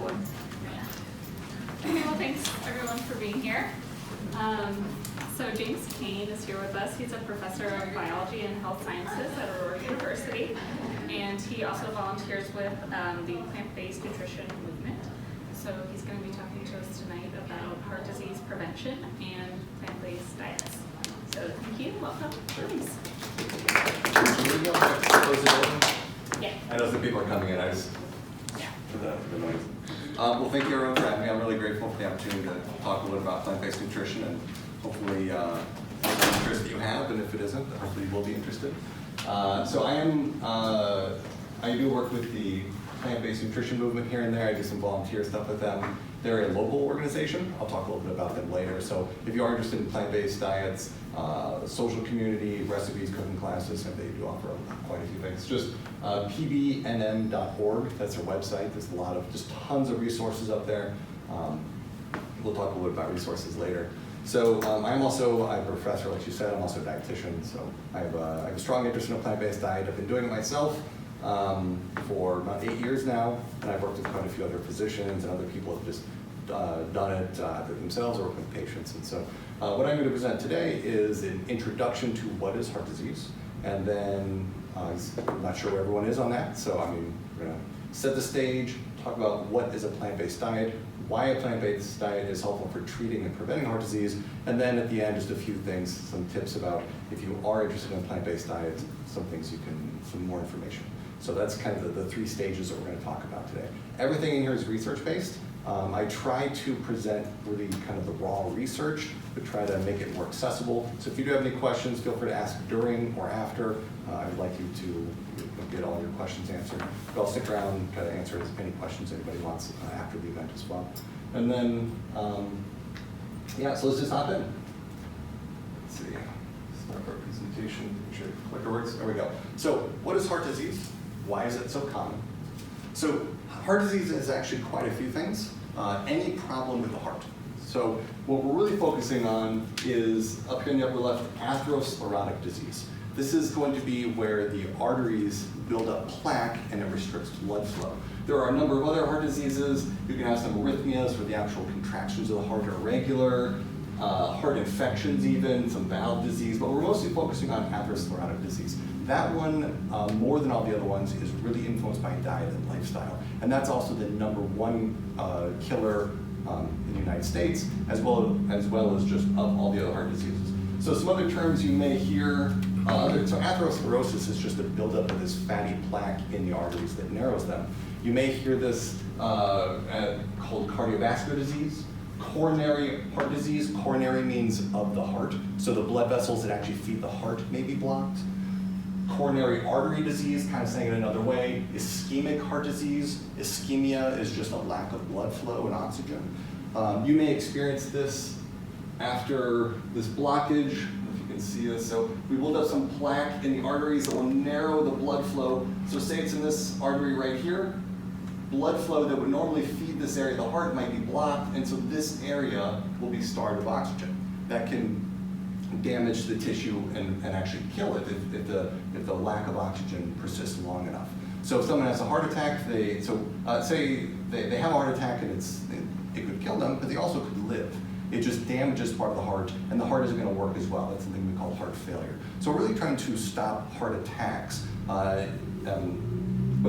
one. Okay, well, thanks everyone for being here. So James Cain is here with us. He's a professor of biology and health sciences at Aurora University, and he also volunteers with the plant-based nutrition movement. So he's going to be talking to us tonight about heart disease prevention and plant-based diets. So thank you. Welcome, James. Yeah. I know some people are coming in. I just for the noise. Well, thank you everyone for having me. I'm really grateful for the opportunity to talk a little bit about plant-based nutrition and hopefully the interest that you have, and if it isn't, hopefully you will be interested. So I do work with the plant-based nutrition movement here and there. I do some volunteer stuff with them. They're a local organization. I'll talk a little bit about them later. So if you are interested in plant-based diets, social community, recipes, cooking classes, and they do offer quite a few things. Just pbnm.org, that's their website. There's a lot of, just tons of resources up there. We'll talk a little bit about resources later. So I'm a professor, like you said. I'm also a dietitian, so I have a strong interest in a plant-based diet. I've been doing it myself for about 8 years now, and I've worked with quite a few other physicians and other people who have just done it either themselves or with patients. And so what I'm going to present today is an introduction to what is heart disease, and then I'm not sure where everyone is on that, so we're going to set the stage, talk about what is a plant-based diet, why a plant-based diet is helpful for treating and preventing heart disease, and then at the end, just a few things, some tips about if you are interested in plant-based diets, some more information. So that's kind of the three stages that we're going to talk about today. Everything in here is research-based. I try to present really kind of the raw research, but try to make it more accessible. So if you do have any questions, feel free to ask during or after. I would like you to get all your questions answered. But I'll stick around and try to answer as many questions anybody wants after the event as well. And then, so let's just hop in. Let's see, start our presentation. Make sure clicker works. There we go. So what is heart disease? Why is it so common? So heart disease is actually quite a few things. Any problem with the heart. So what we're really focusing on is, up here in the upper left, atherosclerotic disease. This is going to be where the arteries build up plaque and it restricts blood flow. There are a number of other heart diseases. You can have some arrhythmias where the actual contractions of the heart are irregular, heart infections even, some valve disease, but we're mostly focusing on atherosclerotic disease. That one, more than all the other ones, is really influenced by diet and lifestyle. And that's also the #1 killer in the United States, as well as just of all the other heart diseases. So some other terms you may hear, so atherosclerosis is just a buildup of this fatty plaque in the arteries that narrows them. You may hear this called cardiovascular disease. Coronary heart disease, coronary means of the heart, so the blood vessels that actually feed the heart may be blocked. Coronary artery disease, kind of saying it another way, ischemic heart disease. Ischemia is just a lack of blood flow and oxygen. You may experience this after this blockage, if you can see this. So we build up some plaque in the arteries that will narrow the blood flow. So say it's in this artery right here, blood flow that would normally feed this area of the heart might be blocked, and so this area will be starved of oxygen. That can damage the tissue and actually kill it if the lack of oxygen persists long enough. So if someone has a heart attack, say they have a heart attack and it could kill them, but they also could live. It just damages part of the heart, and the heart isn't going to work as well. That's something we call heart failure. So we're really trying to stop heart attacks, but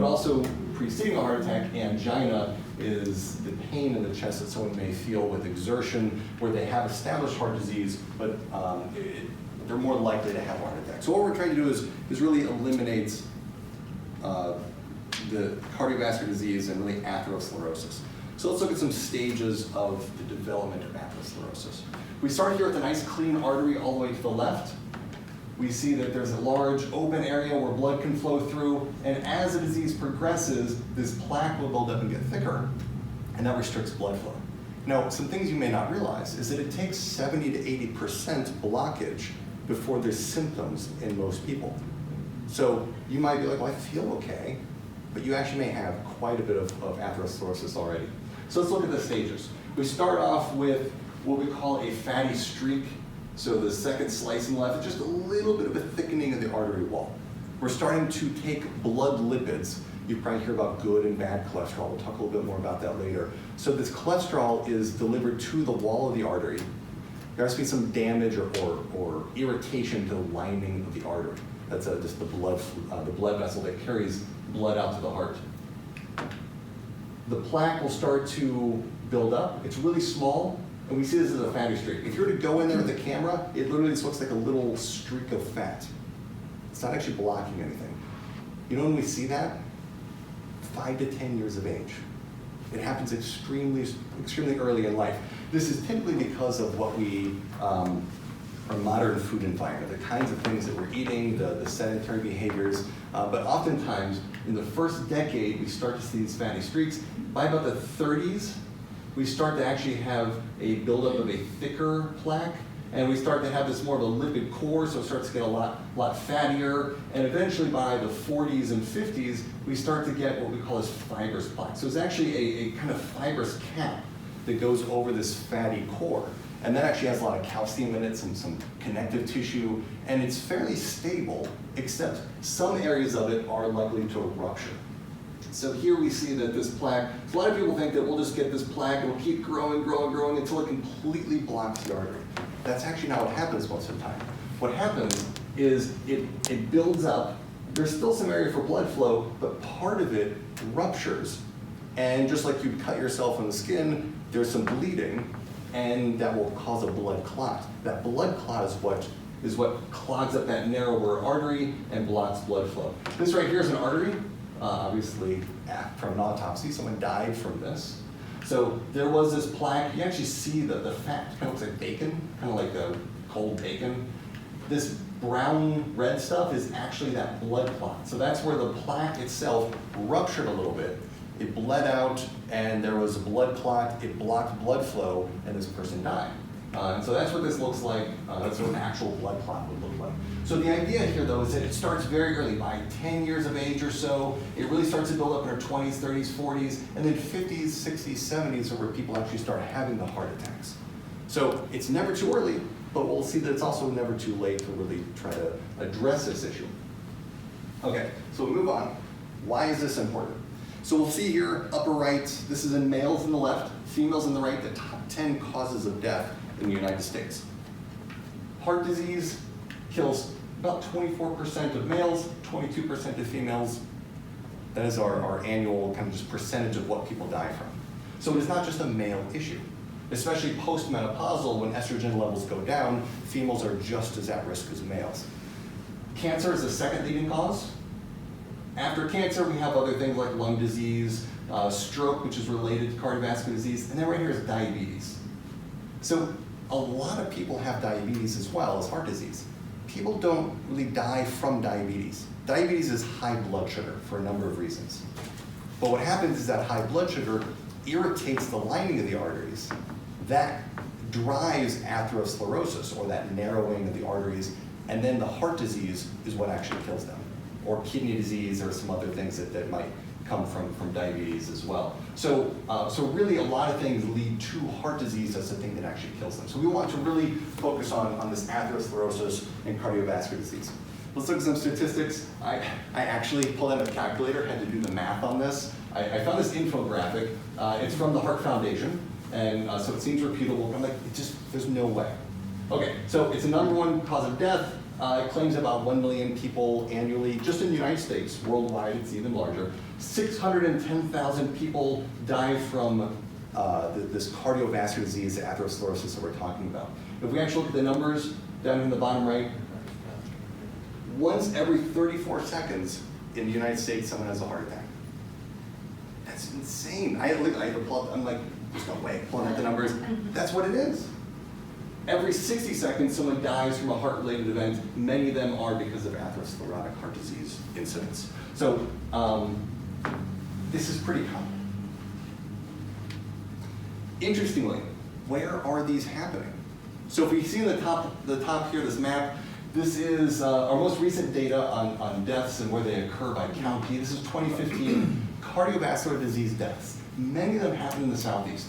also preceding a heart attack, angina is the pain in the chest that someone may feel with exertion, where they have established heart disease, but they're more likely to have a heart attack. So what we're trying to do is really eliminate the cardiovascular disease and really atherosclerosis. So let's look at some stages of the development of atherosclerosis. We start here with a nice clean artery all the way to the left. We see that there's a large open area where blood can flow through, and as the disease progresses, this plaque will build up and get thicker, and that restricts blood flow. Now, some things you may not realize is that it takes 70 to 80% blockage before there's symptoms in most people. So you might be like, well, I feel okay, but you actually may have quite a bit of atherosclerosis already. So let's look at the stages. We start off with what we call a fatty streak. So the second slice on the left is just a little bit of a thickening of the artery wall. We're starting to take blood lipids, You probably hear about good and bad cholesterol. We'll talk a little bit more about that later. So this cholesterol is delivered to the wall of the artery. There has to be some damage or irritation to the lining of the artery. That's just the blood vessel that carries blood out to the heart. The plaque will start to build up. It's really small, and we see this as a fatty streak. If you were to go in there with the camera, it literally just looks like a little streak of fat. It's not actually blocking anything. You know when we see that? 5 to 10 years of age. It happens extremely early in life. This is typically because of what our modern food environment, the kinds of things that we're eating, the sedentary behaviors. But oftentimes, in the first decade, we start to see these fatty streaks. By about the 30s, we start to actually have a buildup of a thicker plaque, and we start to have this more of a lipid core, so it starts to get a lot fattier, and eventually by the 40s and 50s, we start to get what we call as fibrous plaque. So it's actually a kind of fibrous cap that goes over this fatty core. And that actually has a lot of calcium in it, some connective tissue, and it's fairly stable, except some areas of it are likely to rupture. So here we see that this plaque, a lot of people think that we'll just get this plaque and it'll keep growing until it completely blocks the artery. That's actually not what happens most of the time. What happens is it builds up. There's still some area for blood flow, but part of it ruptures. And just like you'd cut yourself on the skin, there's some bleeding, and that will cause a blood clot. That blood clot is what clogs up that narrower artery and blocks blood flow. This right here is an artery. Obviously, from an autopsy, someone died from this. So there was this plaque. You actually see the fat kind of looks like bacon, kind of like a cold bacon. This brown red stuff is actually that blood clot. So that's where the plaque itself ruptured a little bit. It bled out, and there was a blood clot. It blocked blood flow, and this person died. And so that's what this looks like. That's what an actual blood clot would look like. So the idea here, though, is that it starts very early. By 10 years of age or so, it really starts to build up in our 20s, 30s, 40s, and then 50s, 60s, 70s are where people actually start having the heart attacks. So it's never too early, but we'll see that it's also never too late to really try to address this issue. Okay, so we'll move on. Why is this important? So we'll see here, upper right, this is in males in the left, females in the right, the top 10 causes of death in the United States. Heart disease kills about 24% of males, 22% of females. That is our annual kind of just percentage of what people die from. So it's not just a male issue. Especially postmenopausal, when estrogen levels go down, females are just as at risk as males. Cancer is the second leading cause. After cancer, we have other things like lung disease, stroke, which is related to cardiovascular disease, and then right here is diabetes. So a lot of people have diabetes as well as heart disease. People don't really die from diabetes. Diabetes is high blood sugar for a number of reasons. But what happens is that high blood sugar irritates the lining of the arteries. That drives atherosclerosis, or that narrowing of the arteries, and then the heart disease is what actually kills them, or kidney disease, or some other things that might come from diabetes as well. So really a lot of things lead to heart disease as the thing that actually kills them. So we want to really focus on this atherosclerosis and cardiovascular disease. Let's look at some statistics. I actually pulled out a calculator, had to do the math on this. I found this infographic. It's from the Heart Foundation, and so it seems repeatable. I'm like, there's no way. Okay, so it's the #1 cause of death. It claims about 1 million people annually, just in the United States. Worldwide, it's even larger. 610,000 people die from this cardiovascular disease, atherosclerosis that we're talking about. If we actually look at the numbers down in the bottom right, once every 34 seconds in the United States, someone has a heart attack. That's insane. I had to pull up, I'm like, there's no way, pulling out the numbers. That's what it is. Every 60 seconds, someone dies from a heart-related event. Many of them are because of atherosclerotic heart disease incidents. So this is pretty common. Interestingly, where are these happening? So if we see in the top here, this map, this is our most recent data on deaths and where they occur by county. This is 2015 cardiovascular disease deaths. Many of them happen in the Southeast.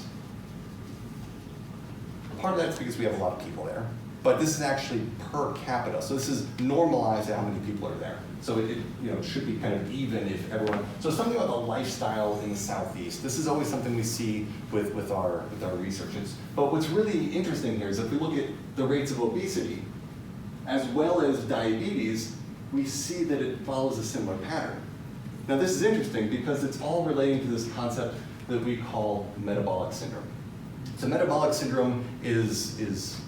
Part of that's because we have a lot of people there. but this is actually per capita. So this is normalized at how many people are there. So it should be kind of even if everyone, so something about the lifestyle in the Southeast. This is always something we see with our researchers. But what's really interesting here is if we look at the rates of obesity, as well as diabetes, we see that it follows a similar pattern. Now this is interesting because it's all relating to this concept that we call metabolic syndrome. So metabolic syndrome is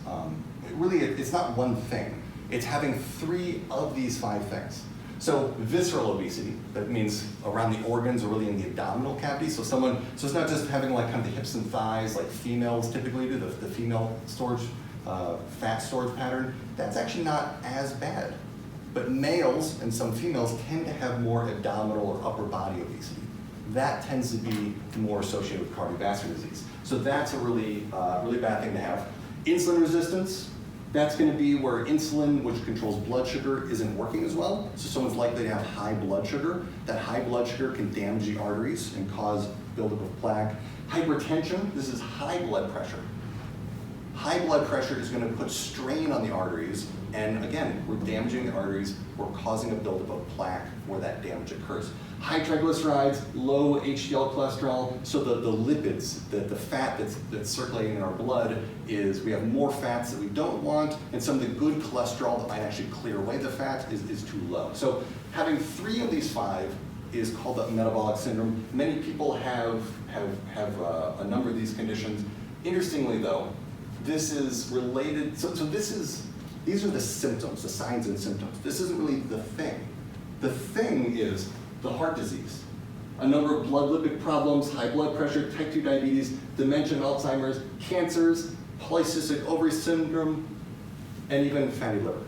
really, it's not one thing. It's having 3 of these 5 things. So visceral obesity, that means around the organs or really in the abdominal cavity. So it's not just having like kind of the hips and thighs like females typically do, the female storage, fat storage pattern. That's actually not as bad. But males and some females tend to have more abdominal or upper body obesity. That tends to be more associated with cardiovascular disease. So that's a really bad thing to have. Insulin resistance, that's going to be where insulin, which controls blood sugar, isn't working as well. So someone's likely to have high blood sugar. That high blood sugar can damage the arteries and cause buildup of plaque. Hypertension, this is high blood pressure. High blood pressure is going to put strain on the arteries, and again, we're damaging the arteries, we're causing a buildup of plaque where that damage occurs. High triglycerides, low HDL cholesterol, so the lipids, the fat that's circulating in our blood is, we have more fats that we don't want, and some of the good cholesterol that might actually clear away the fat is too low. So having 3 of these 5 is called the metabolic syndrome. Many people have a number of these conditions. Interestingly though, this is related, these are the symptoms, the signs and symptoms. This isn't really the thing. The thing is the heart disease. A number of blood lipid problems, high blood pressure, type 2 diabetes, dementia and Alzheimer's, cancers, polycystic ovary syndrome, and even fatty liver.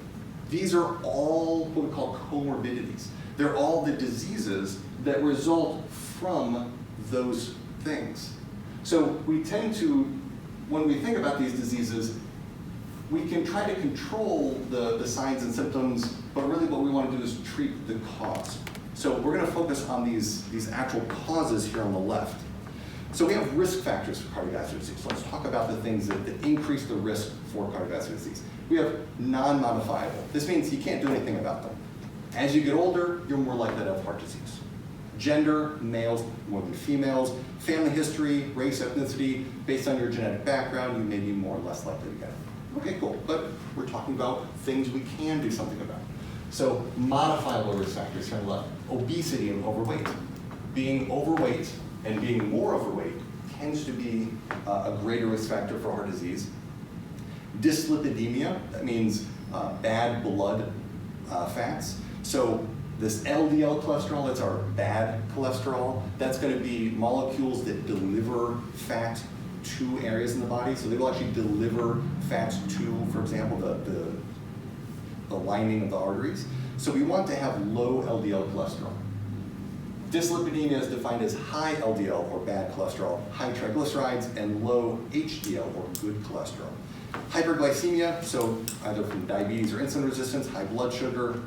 These are all what we call comorbidities. They're all the diseases that result from those things. So we tend to, when we think about these diseases, we can try to control the signs and symptoms, but really what we want to do is treat the cause. So we're going to focus on these actual causes here on the left. So we have risk factors for cardiovascular disease. So let's talk about the things that increase the risk for cardiovascular disease. We have non-modifiable. This means you can't do anything about them. As you get older, you're more likely to have heart disease. Gender, males more than females. Family history, race, ethnicity, based on your genetic background, you may be more or less likely to get it. Okay, cool, but we're talking about things we can do something about. So modifiable risk factors here on the left, obesity and overweight. Being overweight and being more overweight tends to be a greater risk factor for heart disease. Dyslipidemia, that means bad blood fats. So this LDL cholesterol, that's our bad cholesterol, that's going to be molecules that deliver fat to areas in the body. So they will actually deliver fats to, for example, the lining of the arteries. So we want to have low LDL cholesterol. Dyslipidemia is defined as high LDL or bad cholesterol, high triglycerides, and low HDL or good cholesterol. Hyperglycemia, so either from diabetes or insulin resistance, high blood sugar,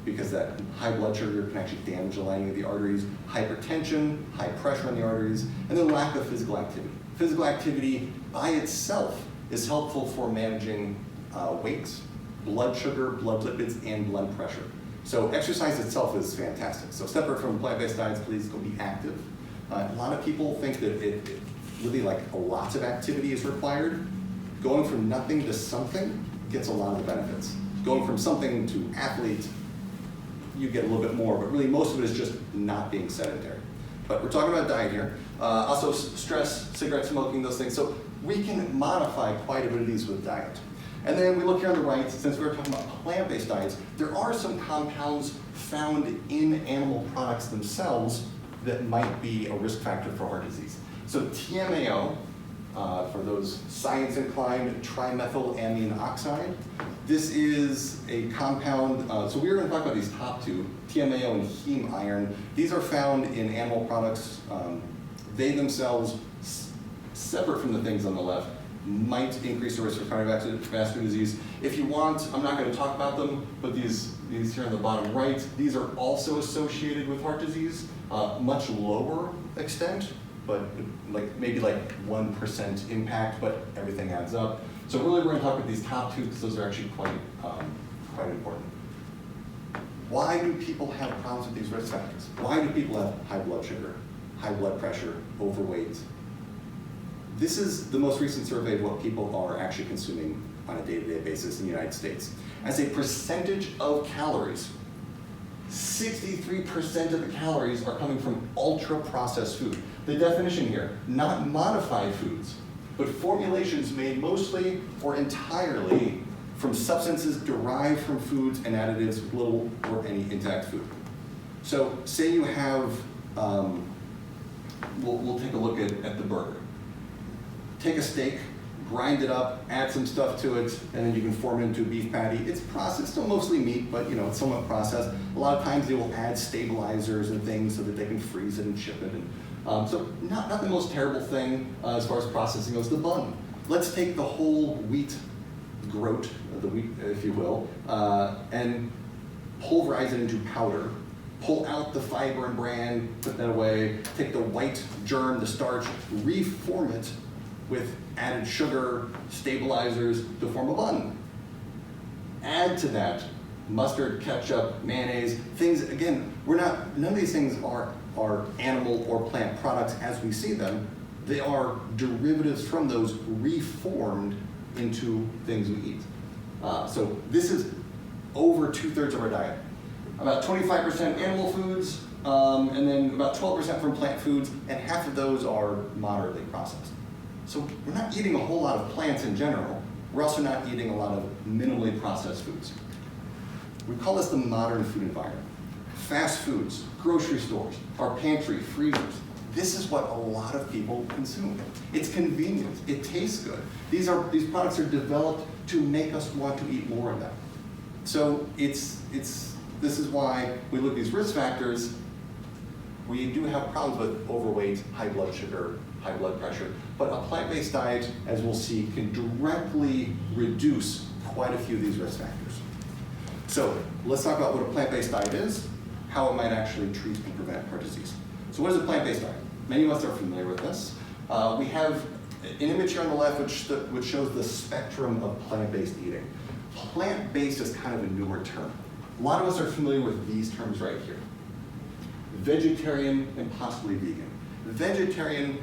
because that high blood sugar can actually damage the lining of the arteries. Hypertension, high pressure on the arteries, and then lack of physical activity. Physical activity by itself is helpful for managing weight, blood sugar, blood lipids, and blood pressure. So exercise itself is fantastic. So separate from plant-based diets, please go be active. A lot of people think that it really like a lot of activity is required. Going from nothing to something gets a lot of the benefits. Going from something to athlete, you get a little bit more, but really most of it is just not being sedentary. But we're talking about diet here. Also stress, cigarette smoking, those things. So we can modify quite a bit of these with diet. And then we look here on the right, since we're talking about plant-based diets, there are some compounds found in animal products themselves that might be a risk factor for heart disease. So TMAO, for those science-inclined, trimethylamine oxide. This is a compound, so we're going to talk about these top two, TMAO and heme iron. These are found in animal products. They themselves, separate from the things on the left, might increase the risk for cardiovascular disease. If you want, I'm not going to talk about them, but these here on the bottom right, these are also associated with heart disease, much lower extent, but maybe 1% impact, but everything adds up. So really we're gonna talk about these top two because those are actually quite important. Why do people have problems with these risk factors? Why do people have high blood sugar, high blood pressure, overweight? This is the most recent survey of what people are actually consuming on a day-to-day basis in the United States. As a percentage of calories, 63% of the calories are coming from ultra-processed food. The definition here, not modified foods, but formulations made mostly or entirely from substances derived from foods and additives with little or any intact food. So say you have, we'll take a look at the burger. Take a steak, grind it up, add some stuff to it, and then you can form it into a beef patty. It's processed, still mostly meat, but it's somewhat processed. A lot of times they will add stabilizers and things so that they can freeze it and ship it. And, so not the most terrible thing as far as processing goes. The bun. Let's take the whole wheat groat, the wheat, if you will, and pulverize it into powder. Pull out the fiber and bran, put that away. Take the white germ, the starch, reform it with added sugar, stabilizers to form a bun. Add to that mustard, ketchup, mayonnaise, things, again, none of these things are animal or plant products as we see them. They are derivatives from those reformed into things we eat. So this is over 2/3 of our diet. About 25% animal foods, and then about 12% from plant foods, and half of those are moderately processed. So we're not eating a whole lot of plants in general. We're also not eating a lot of minimally processed foods. We call this the modern food environment. Fast foods, grocery stores, our pantry, freezers. This is what a lot of people consume. It's convenient, it tastes good. These products are developed to make us want to eat more of them. So this is why we look at these risk factors. We do have problems with overweight, high blood sugar, high blood pressure, but a plant-based diet, as we'll see, can directly reduce quite a few of these risk factors. So let's talk about what a plant-based diet is, how it might actually treat and prevent heart disease. So what is a plant-based diet? Many of us are familiar with this. We have an image here on the left which shows the spectrum of plant-based eating. Plant-based is kind of a newer term. A lot of us are familiar with these terms right here. Vegetarian and possibly vegan. Vegetarian,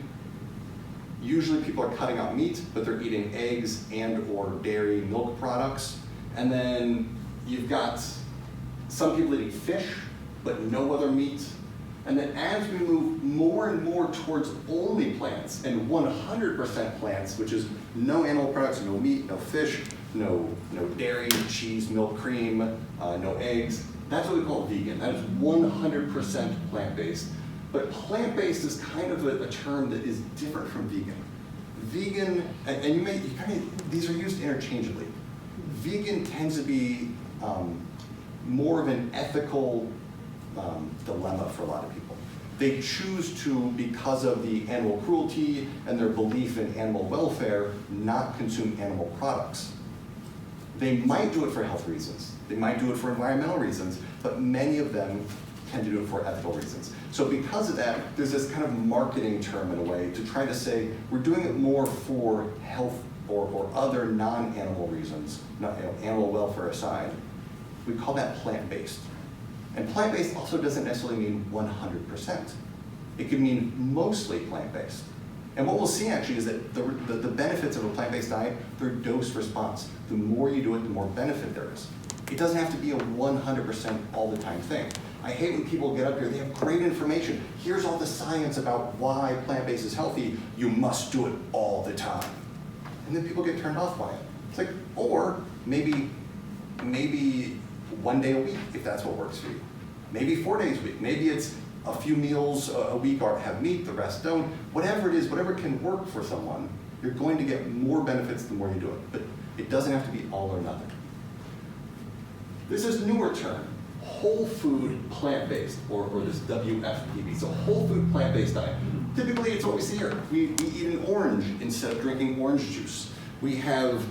usually people are cutting out meat, but they're eating eggs and or dairy, milk products. And then you've got some people that eat fish, but no other meat. And then as we move more and more towards only plants and 100% plants, which is no animal products, no meat, no fish, no dairy, cheese, milk, cream, no eggs, that's what we call vegan. That is 100% plant-based. But plant-based is kind of a term that is different from vegan. Vegan, and these are used interchangeably. Vegan tends to be more of an ethical dilemma for a lot of people. They choose to, because of the animal cruelty and their belief in animal welfare, not consume animal products. They might do it for health reasons. They might do it for environmental reasons, but many of them tend to do it for ethical reasons. So because of that, there's this kind of marketing term in a way to try to say, we're doing it more for health or other non-animal reasons, animal welfare aside. We call that plant-based. And plant-based also doesn't necessarily mean 100%. It could mean mostly plant-based. And what we'll see actually is that the benefits of a plant-based diet, they're dose response. The more you do it, the more benefit there is. It doesn't have to be a 100% all the time thing. I hate when people get up here, they have great information. Here's all the science about why plant-based is healthy. You must do it all the time. And then people get turned off by it. It's like, or maybe 1 day a week, if that's what works for you. Maybe 4 days a week. Maybe it's a few meals a week or have meat, the rest don't. Whatever it is, whatever can work for someone, you're going to get more benefits the more you do it. But it doesn't have to be all or nothing. This is a newer term, whole food plant-based, or this WFPB. So whole food plant-based diet. Typically it's what we see here. We eat an orange instead of drinking orange juice. We have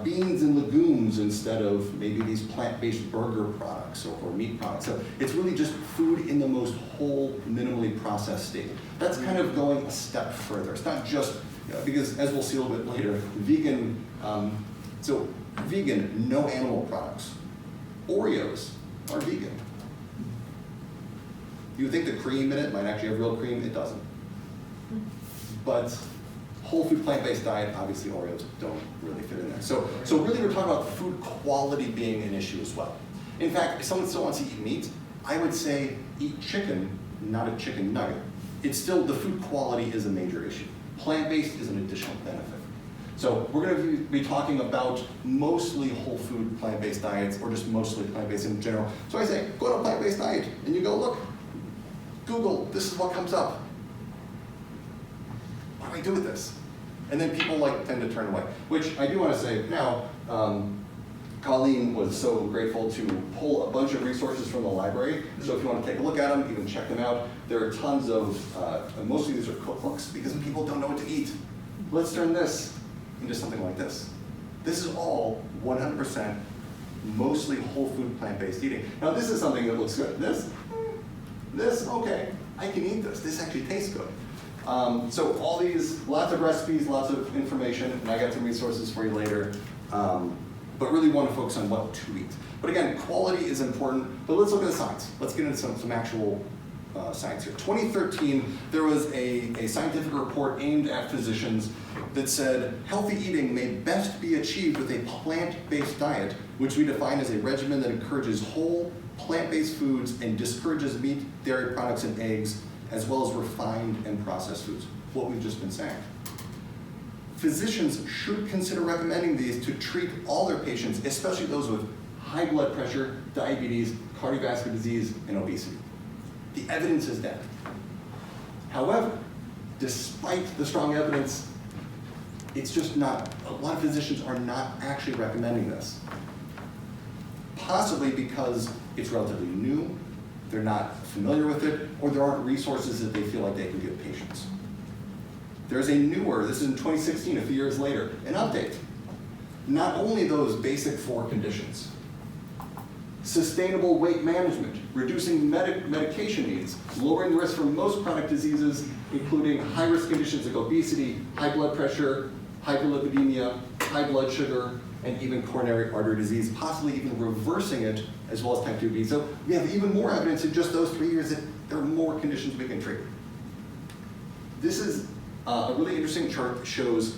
beans and legumes instead of maybe these plant-based burger products or meat products. So it's really just food in the most whole, minimally processed state. that's kind of going a step further. It's not just, because as we'll see a little bit later, vegan, vegan, no animal products. Oreos are vegan. You would think the cream in it might actually have real cream, it doesn't. But whole food plant-based diet, obviously Oreos don't really fit in there. So really we're talking about food quality being an issue as well. In fact, if someone still wants to eat meat, I would say eat chicken, not a chicken nugget. It's still, the food quality is a major issue. Plant-based is an additional benefit. So we're going to be talking about mostly whole food plant-based diets, or just mostly plant-based in general. So I say, go to a plant-based diet, and you go, look, Google, this is what comes up. What do I do with this? And then people tend to turn away, which I do want to say now, Colleen was so grateful to pull a bunch of resources from the library. So if you want to take a look at them, even check them out. There are tons of, mostly these are cookbooks because people don't know what to eat. Let's turn this into something like this. This is all 100% mostly whole food plant-based eating. Now this is something that looks good. This, okay, I can eat this. This actually tastes good. So all these, lots of recipes, lots of information, and I got some resources for you later. But really want to focus on what to eat. But again, quality is important, but let's look at the science. Let's get into some actual science here. 2013, there was a scientific report aimed at physicians that said, healthy eating may best be achieved with a plant-based diet, which we define as a regimen that encourages whole, plant-based foods and discourages meat, dairy products, and eggs, as well as refined and processed foods, what we've just been saying. Physicians should consider recommending these to treat all their patients, especially those with high blood pressure, diabetes, cardiovascular disease, and obesity. The evidence is there. However, despite the strong evidence, it's just not, a lot of physicians are not actually recommending this. Possibly because it's relatively new, they're not familiar with it, or there aren't resources that they feel like they can give patients. There's a newer, this is in 2016, a few years later, an update. Not only those basic 4 conditions, sustainable weight management, reducing medication needs, lowering the risk for most chronic diseases, including high-risk conditions like obesity, high blood pressure, hyperlipidemia, high blood sugar, and even coronary artery disease, possibly even reversing it, as well as type 2B. So we have even more evidence in just those 3 years that there are more conditions we can treat. This is a really interesting chart that shows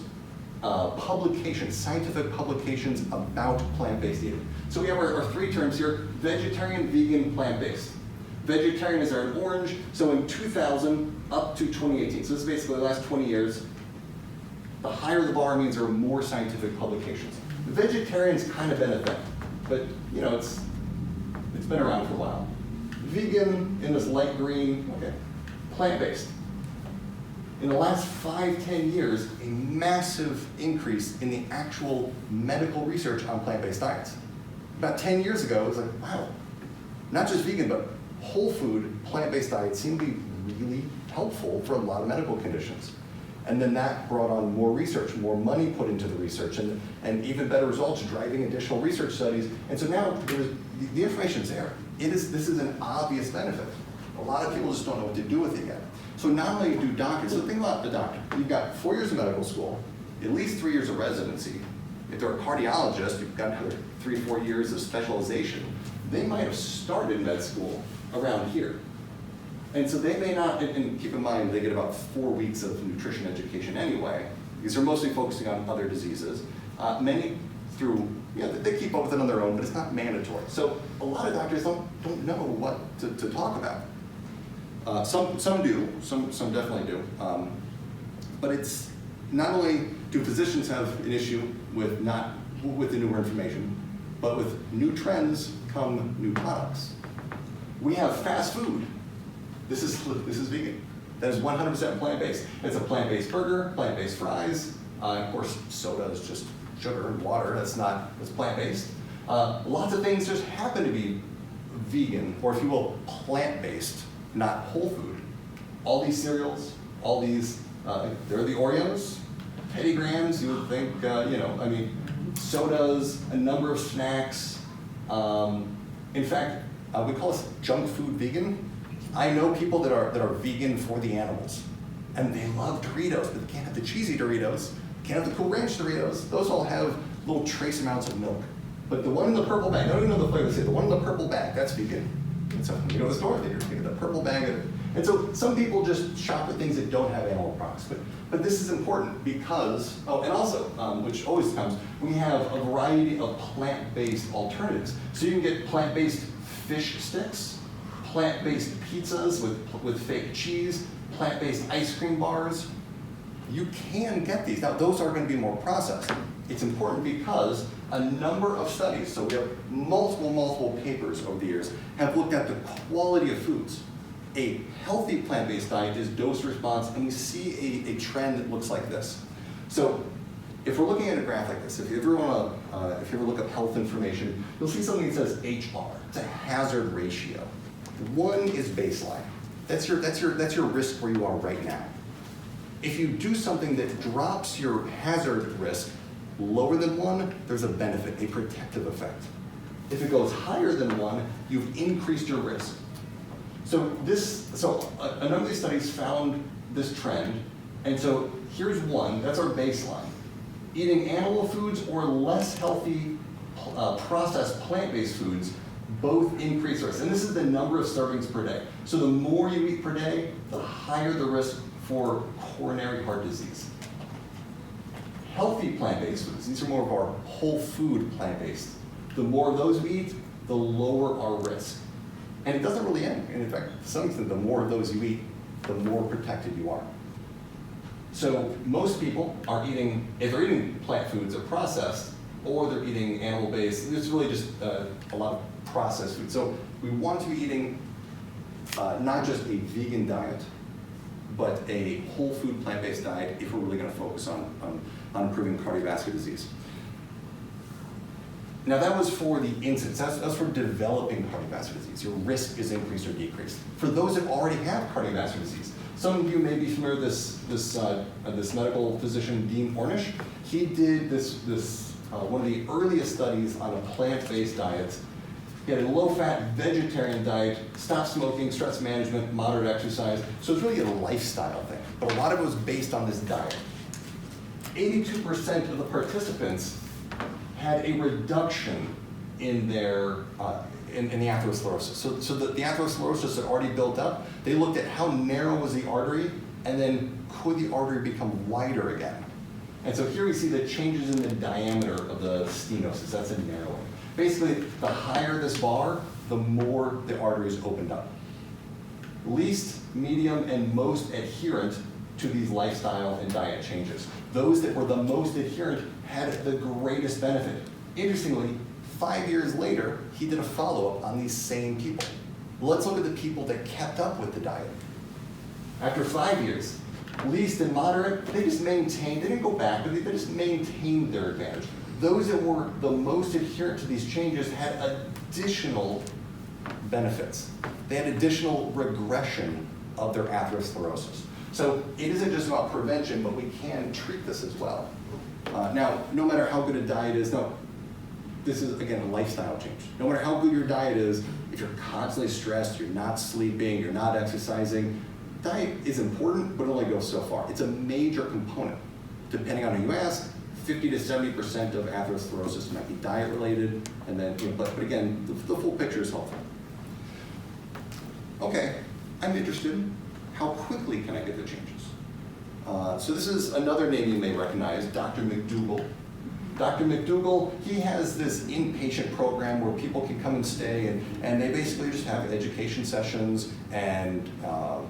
publications, scientific publications about plant-based eating. So we have our 3 terms here: vegetarian, vegan, plant-based. Vegetarian is our orange, so in 2000 up to 2018, so this is basically the last 20 years, the higher the bar means there are more scientific publications. Vegetarian's kind of been a thing, but it's been around for a while. Vegan in this light green, okay. Plant-based. In the last 5-10 years, a massive increase in the actual medical research on plant-based diets. About 10 years ago, it was like, wow, not just vegan, but whole food, plant-based diets seem to be really helpful for a lot of medical conditions. And then that brought on more research, more money put into the research, and even better results, driving additional research studies. And so now the information's there. This is an obvious benefit. A lot of people just don't know what to do with it yet. So not only do doctors, so think about the doctor. You've got 4 years of medical school, at least 3 years of residency. If they're a cardiologist, you've got another 3-4 years of specialization. They might have started med school around here. And so they may not, and keep in mind, they get about 4 weeks of nutrition education anyway, because they're mostly focusing on other diseases. Many through, they keep up with it on their own, but it's not mandatory. So a lot of doctors don't know what to talk about. Some do, some definitely do. But it's not only do physicians have an issue with the newer information, but with new trends come new products. We have fast food. This is vegan. That is 100% plant-based. It's a plant-based burger, plant-based fries. Of course, soda is just sugar and water. That's plant-based. Lots of things just happen to be vegan, or if you will, plant-based, not whole food. All these cereals, all these, they're the Oreos, Petty Grams, you would think, sodas, a number of snacks. In fact, we call this junk food vegan. I know people that are vegan for the animals. and they love Doritos, but they can't have the cheesy Doritos, can't have the Cool Ranch Doritos. Those all have little trace amounts of milk. But the one in the purple bag, I don't even know the flavor, the one in the purple bag, that's vegan. And so when you go to the store, you're getting the purple bag of it. And so some people just shop at things that don't have animal products. But this is important because, oh, and also, which always comes, we have a variety of plant-based alternatives. So you can get plant-based fish sticks, plant-based pizzas with fake cheese, plant-based ice cream bars. You can get these. Now, those are going to be more processed. It's important because a number of studies, so we have multiple papers over the years, have looked at the quality of foods. A healthy plant-based diet is dose response, and we see a trend that looks like this. So if we're looking at a graph like this, if you ever look up health information, you'll see something that says HR. It's a hazard ratio. 1 is baseline. That's your risk where you are right now. If you do something that drops your hazard risk lower than 1, there's a benefit, a protective effect. If it goes higher than 1, you've increased your risk. So a number of these studies found this trend, and so here's 1, that's our baseline. Eating animal foods or less healthy processed plant-based foods both increase risk. And this is the number of servings per day. So the more you eat per day, the higher the risk for coronary heart disease. Healthy plant-based foods, these are more of our whole food plant-based. The more of those we eat, the lower our risk. And it doesn't really end. And in fact, to some extent, the more of those you eat, the more protected you are. So most people are eating, if they're eating plant foods or processed, or they're eating animal-based, it's really just a lot of processed food. So we want to be eating not just a vegan diet, but a whole food plant-based diet if we're really going to focus on improving cardiovascular disease. Now that was for the incidence, that's for developing cardiovascular disease. Your risk is increased or decreased. For those that already have cardiovascular disease, some of you may be familiar with this medical physician, Dean Ornish. He did one of the earliest studies on a plant-based diet. He had a low-fat vegetarian diet, stopped smoking, stress management, moderate exercise. So it's really a lifestyle thing. But a lot of it was based on this diet. 82% of the participants had a reduction in their in the atherosclerosis. So the atherosclerosis that already built up, they looked at how narrow was the artery, and then could the artery become wider again? And so here we see the changes in the diameter of the stenosis. That's a narrowing. Basically, the higher this bar, the more the arteries opened up. Least, medium, and most adherent to these lifestyle and diet changes. Those that were the most adherent had the greatest benefit. Interestingly, 5 years later, he did a follow-up on these same people. Let's look at the people that kept up with the diet. After 5 years, least and moderate, they just maintained, they didn't go back, but they just maintained their advantage. Those that were the most adherent to these changes had additional benefits. They had additional regression of their atherosclerosis. So it isn't just about prevention, but we can treat this as well. Now, no matter how good a diet is, this is, again, a lifestyle change. No matter how good your diet is, if you're constantly stressed, you're not sleeping, you're not exercising, diet is important, but it only goes so far. It's a major component. Depending on who you ask, 50 to 70% of atherosclerosis might be diet-related, and then, but again, the full picture is helpful. Okay, I'm interested. How quickly can I get the changes? So this is another name you may recognize, Dr. McDougall. Dr. McDougall, he has this inpatient program where people can come and stay, and they basically just have education sessions, and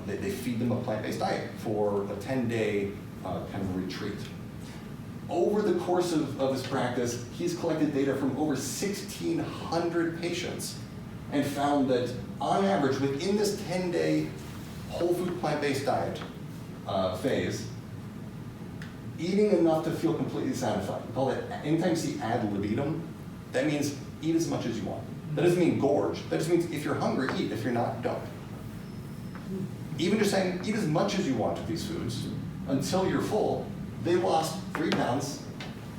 they feed them a plant-based diet for a 10-day kind of retreat. Over the course of his practice, he's collected data from over 1,600 patients and found that, on average, within this 10-day whole food plant-based diet phase, eating enough to feel completely satisfied. We call it, anytime you see ad libitum, that means eat as much as you want. That doesn't mean gorge. That just means if you're hungry, eat. If you're not, don't. Even just saying, eat as much as you want of these foods until you're full, they lost 3 pounds.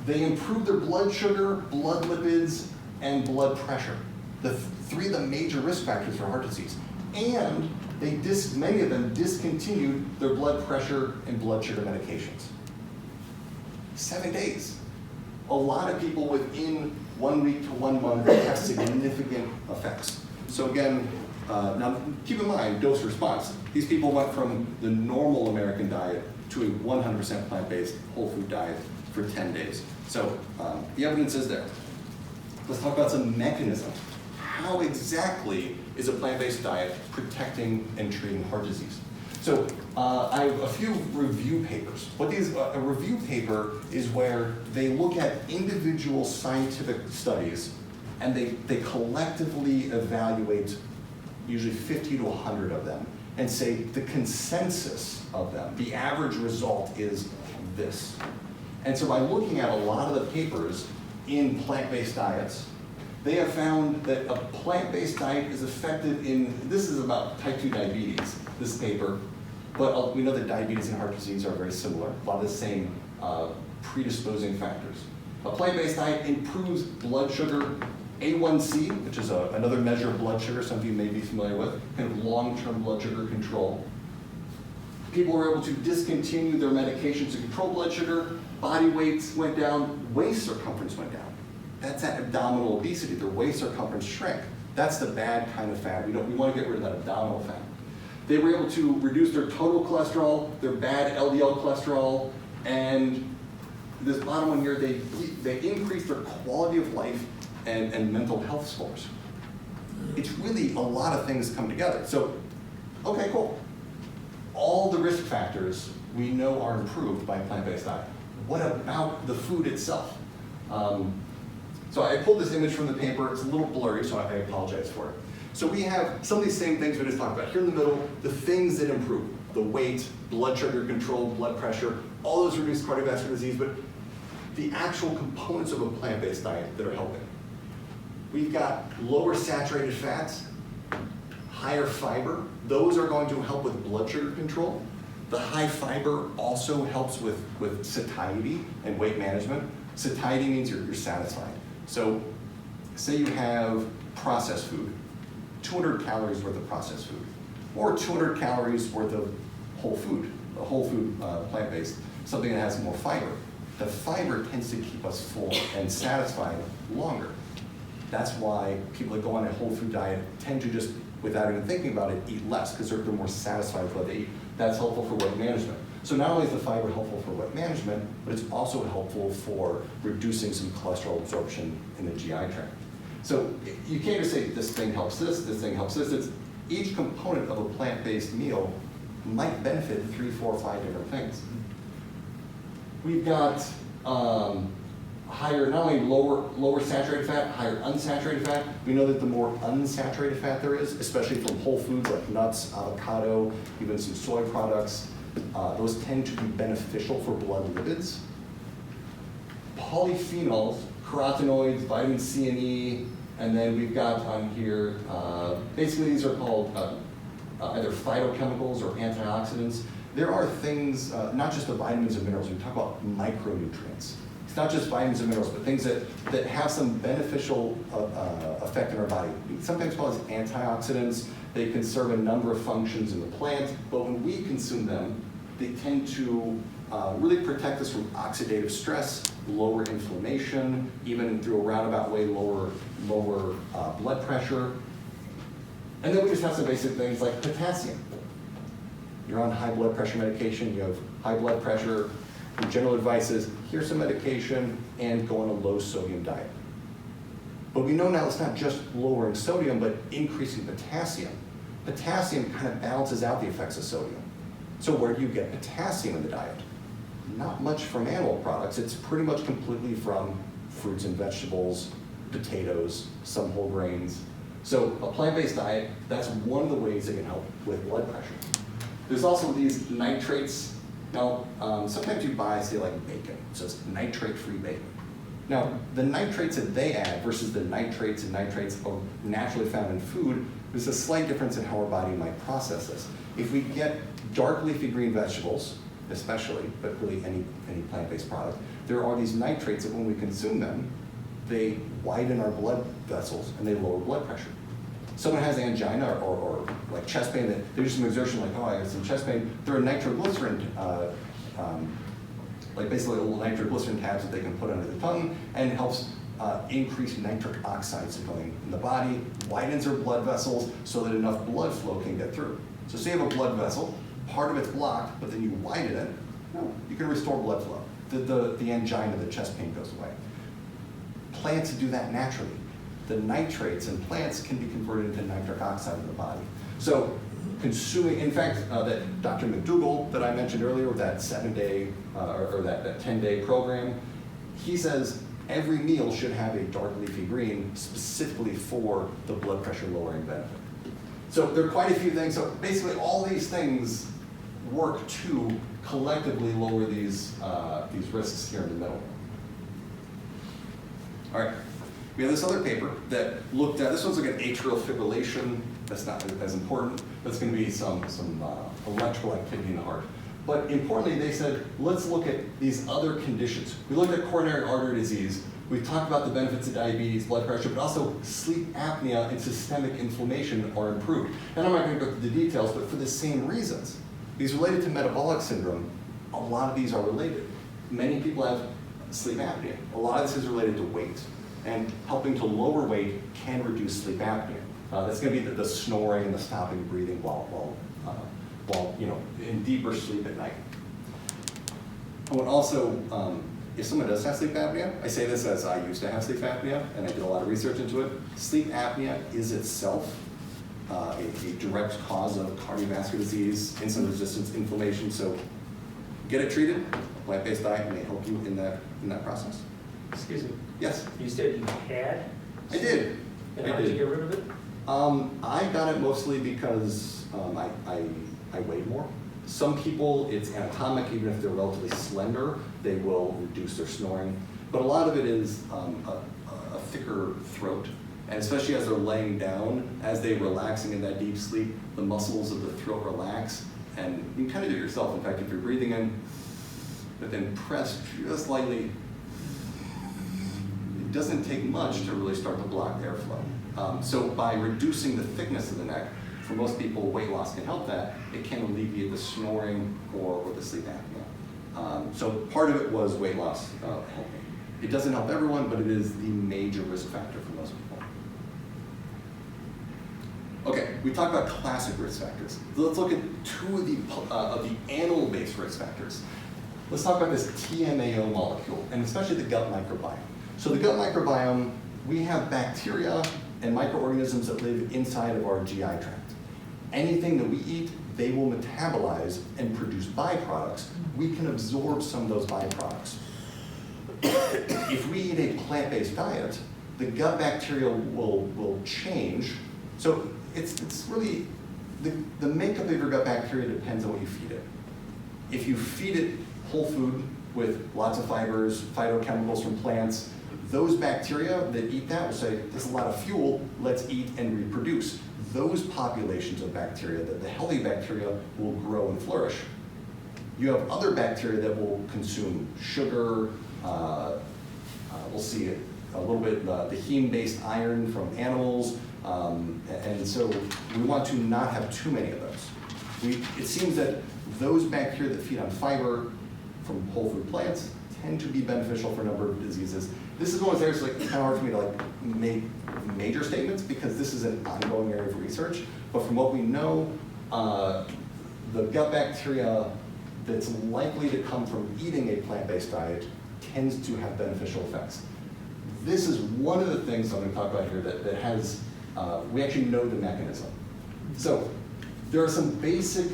They improved their blood sugar, blood lipids, and blood pressure. The 3 of the major risk factors for heart disease. And many of them discontinued their blood pressure and blood sugar medications. 7 days. A lot of people within 1 week to 1 month have significant effects. So again, now keep in mind dose response. These people went from the normal American diet to a 100% plant-based whole food diet for 10 days. So the evidence is there. Let's talk about some mechanisms. How exactly is a plant-based diet protecting and treating heart disease? So I have a few review papers. A review paper is where they look at individual scientific studies and they collectively evaluate usually 50 to 100 of them and say the consensus of them, the average result is this. And so by looking at a lot of the papers in plant-based diets, they have found that a plant-based diet is effective in, this is about type 2 diabetes, this paper, but we know that diabetes and heart disease are very similar, a lot of the same predisposing factors. A plant-based diet improves blood sugar, A1C, which is another measure of blood sugar some of you may be familiar with, kind of long-term blood sugar control. People were able to discontinue their medications to control blood sugar, body weights went down, waist circumference went down. That's that abdominal obesity, their waist circumference shrank. That's the bad kind of fat. We want to get rid of that abdominal fat. They were able to reduce their total cholesterol, their bad LDL cholesterol, and this bottom one here, they increased their quality of life and mental health scores. It's really a lot of things come together. So, okay, cool. All the risk factors we know are improved by a plant-based diet. What about the food itself? So I pulled this image from the paper. It's a little blurry, so I apologize for it. So we have some of these same things we just talked about. Here in the middle, the things that improve. The weight, blood sugar control, blood pressure, all those reduce cardiovascular disease, but the actual components of a plant-based diet that are helping. We've got lower saturated fats, higher fiber. Those are going to help with blood sugar control. The high fiber also helps with satiety and weight management. Satiety means you're satisfied. So say you have processed food, 200 calories worth of processed food, or 200 calories worth of whole food, plant-based, something that has more fiber. The fiber tends to keep us full and satisfied longer. That's why people that go on a whole food diet tend to just, without even thinking about it, eat less because they're more satisfied with what they eat. That's helpful for weight management. So not only is the fiber helpful for weight management, but it's also helpful for reducing some cholesterol absorption in the GI tract. So you can't just say this thing helps this thing helps this. It's each component of a plant-based meal might benefit 3, 4, 5 different things. We've got higher, not only lower saturated fat, higher unsaturated fat. We know that the more unsaturated fat there is, especially from whole foods like nuts, avocado, even some soy products, those tend to be beneficial for blood lipids. Polyphenols, carotenoids, vitamin C and E, and then we've got on here, basically these are called either phytochemicals or antioxidants. There are things, not just the vitamins and minerals, we talk about micronutrients. It's not just vitamins and minerals, but things that have some beneficial effect in our body. Sometimes called as antioxidants. They can serve a number of functions in the plant, but when we consume them, they tend to really protect us from oxidative stress, lower inflammation, even through a roundabout way, lower blood pressure. And then we just have some basic things like potassium. You're on high blood pressure medication, you have high blood pressure. The general advice is, here's some medication and go on a low sodium diet. But we know now it's not just lowering sodium, but increasing potassium. Potassium kind of balances out the effects of sodium. So where do you get potassium in the diet? Not much from animal products. It's pretty much completely from fruits and vegetables, potatoes, some whole grains. So a plant-based diet, that's one of the ways it can help with blood pressure. There's also these nitrates. Now, sometimes you buy, say, like bacon. So it's nitrate-free bacon. Now, the nitrates that they add versus the nitrates and nitrates naturally found in food, there's a slight difference in how our body might process this. If we get dark leafy green vegetables, especially, but really any plant-based product, there are these nitrates that when we consume them, they widen our blood vessels and they lower blood pressure. someone has angina or like chest pain, that they do some exertion, like, oh, I have some chest pain, there are nitroglycerin, like basically little nitroglycerin tabs that they can put under the tongue, and it helps increase nitric oxide signaling in the body, widens their blood vessels so that enough blood flow can get through. So say you have a blood vessel, part of it's blocked, but then you widen it, you can restore blood flow. The angina, the chest pain goes away. Plants do that naturally. The nitrates in plants can be converted into nitric oxide in the body. So consuming, in fact, that Dr. McDougall that I mentioned earlier, with that 7-day or that 10-day program, he says every meal should have a dark leafy green specifically for the blood pressure lowering benefit. So there are quite a few things. So basically all these things work to collectively lower these risks here in the middle. All right, we have this other paper that looked at, this one's like an atrial fibrillation. That's not as important. That's going to be some electrical activity in the heart. But importantly, they said, let's look at these other conditions. We looked at coronary artery disease. We talked about the benefits of diabetes, blood pressure, but also sleep apnea and systemic inflammation are improved. And I'm not going to go through the details, but for the same reasons. These related to metabolic syndrome, a lot of these are related. Many people have sleep apnea. A lot of this is related to weight. And helping to lower weight can reduce sleep apnea. That's going to be the snoring and the stopping breathing while in deeper sleep at night. And also, if someone does have sleep apnea, I say this as I used to have sleep apnea, and I did a lot of research into it. Sleep apnea is itself a direct cause of cardiovascular disease, insulin resistance, inflammation. So get it treated. Plant-based diet may help you in that process. Excuse me. Yes. You said you had? I did. And how did you get rid of it? I got it mostly because I weighed more. Some people, it's anatomic, even if they're relatively slender, they will reduce their snoring. But a lot of it is a thicker throat. And especially as they're laying down, as they're relaxing in that deep sleep, the muscles of the throat relax. And you can kind of do it yourself. In fact, if you're breathing in, but then press just lightly, it doesn't take much to really start to block airflow. So by reducing the thickness of the neck, for most people, weight loss can help that. It can alleviate the snoring or the sleep apnea. So part of it was weight loss helping. It doesn't help everyone, but it is the major risk factor for most people. Okay, we talked about classic risk factors. Let's look at two of the animal-based risk factors. Let's talk about this TMAO molecule, and especially the gut microbiome. So the gut microbiome, we have bacteria and microorganisms that live inside of our GI tract. Anything that we eat, they will metabolize and produce byproducts. We can absorb some of those byproducts. If we eat a plant-based diet, the gut bacteria will change. So it's really, the makeup of your gut bacteria depends on what you feed it. If you feed it whole food with lots of fibers, phytochemicals from plants, those bacteria that eat that will say, there's a lot of fuel, let's eat and reproduce. Those populations of bacteria, the healthy bacteria, will grow and flourish. You have other bacteria that will consume sugar, we'll see it a little bit, the heme-based iron from animals, and so we want to not have too many of those. It seems that those bacteria that feed on fiber from whole food plants tend to be beneficial for a number of diseases. This is one of those areas like kind of hard for me to make major statements because this is an ongoing area of research. But from what we know, the gut bacteria that's likely to come from eating a plant-based diet tends to have beneficial effects. This is one of the things I'm going to talk about here that has, we actually know the mechanism. So there are some basic